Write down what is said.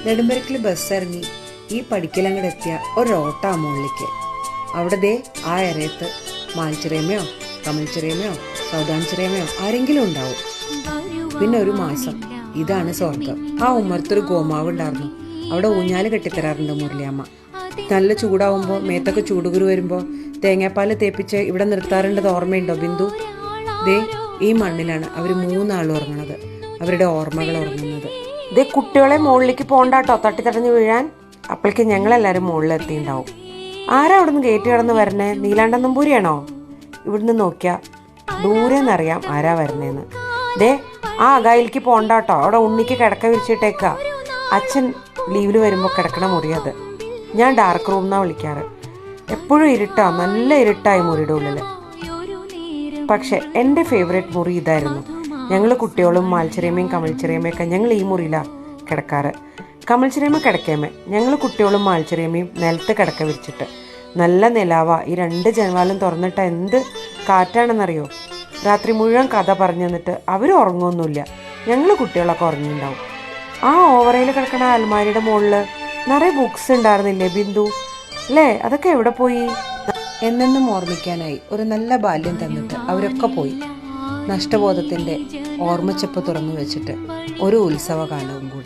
നെടുമ്പരക്കിൽ bus ഇറങ്ങി ഈ പടിക്കലങ്ങടെ എത്തിയ ഒരോട്ടാ മുകളിലേക്ക്. അവിടെ ദേ ആ എറയത്ത് മാൽച്ചിറേമയോ കമൽച്ചിറേമയോ സൗദാൻചിറേമയോ ആരെങ്കിലും ഉണ്ടാവും. പിന്നെ ഒരു മാസം ഇതാണ് സ്വർഗം. ആ ഉമ്മർത്തൊരു ഗോമാവ് ഉണ്ടായിരുന്നു. അവിടെ ഊഞ്ഞാല് കെട്ടിത്തരാറുണ്ട് മുരളിയമ്മ. നല്ല ചൂടാവുമ്പോൾ മേത്തൊക്കെ ചൂടുകുരു വരുമ്പോൾ തേങ്ങാപ്പാല് തേപ്പിച്ച് ഇവിടെ നിർത്താറുണ്ടത് ഓർമ്മയുണ്ടോ ബിന്ദു? ദേ ഈ മണ്ണിലാണ് അവർ 3 ആളും ഉറങ്ങുന്നത്, അവരുടെ ഓർമ്മകൾ ഉറങ്ങുന്നത്. ദേ കുട്ടികളെ മുകളിലേക്ക് പോണ്ടാട്ടോ, തട്ടിത്തടഞ്ഞു വീഴാൻ. അപ്പോഴേക്ക് ഞങ്ങളെല്ലാവരും മുകളിലെത്തിണ്ടാവും. ആരാ അവിടുന്ന് ഗേറ്റ് കടന്ന് വരണേ? നീലാണ്ട നമ്പൂരിയാണോ? ഇവിടുന്ന് നോക്കിയാ ദൂരെ നിന്നറിയാം ആരാ വരണേന്ന്. ദേ ആ അകായിലേക്ക് പോണ്ടാട്ടോ, അവിടെ ഉണ്ണിക്ക് കിടക്ക വിരിച്ചിട്ടേക്ക. അച്ഛൻ ലീവിൽ വരുമ്പോൾ കിടക്കണ മുറി അത്. ഞാൻ ഡാർക്ക് റൂം എന്നാ വിളിക്കാറ്. എപ്പോഴും ഇരുട്ടാ, നല്ല ഇരുട്ടായി മുറിയുടെ ഉള്ളില്. പക്ഷെ എൻ്റെ ഫേവറേറ്റ് മുറി ഇതായിരുന്നു. ഞങ്ങൾ കുട്ടികളും മാൽച്ചിറേമയും കമൽച്ചിറേമയൊക്കെ ഞങ്ങൾ ഈ മുറിയിലാണ് കിടക്കാറ്. കമൽച്ചിറേമ കിടക്കേമേ, ഞങ്ങൾ കുട്ടികളും മാൽച്ചിറേമയും നിലത്ത് കിടക്ക വിരിച്ചിട്ട്. നല്ല നിലാവ, ഈ 2 ജനവാലും തുറന്നിട്ട എന്ത് കാറ്റാണെന്നറിയോ. രാത്രി മുഴുവൻ കഥ പറഞ്ഞു തന്നിട്ട് അവർ ഉറങ്ങുമൊന്നുമില്ല. ഞങ്ങൾ കുട്ടികളൊക്കെ ഉറങ്ങിയിട്ടുണ്ടാവും. ആ ഓവറയിൽ കിടക്കണ അൽമാരിയുടെ മുകളിൽ നിറയെ ബുക്സ് ഉണ്ടായിരുന്നില്ലേ ബിന്ദു? അല്ലേ, അതൊക്കെ എവിടെ പോയി? എന്നെന്നും ഓർമ്മിക്കാനായി ഒരു നല്ല ബാല്യം തന്നിട്ട് അവരൊക്കെ പോയി. നഷ്ടബോധത്തിൻ്റെ ഓർമ്മച്ചെപ്പ് തുറന്നു വെച്ചിട്ട് ഒരു ഉത്സവകാലവും കൂടി.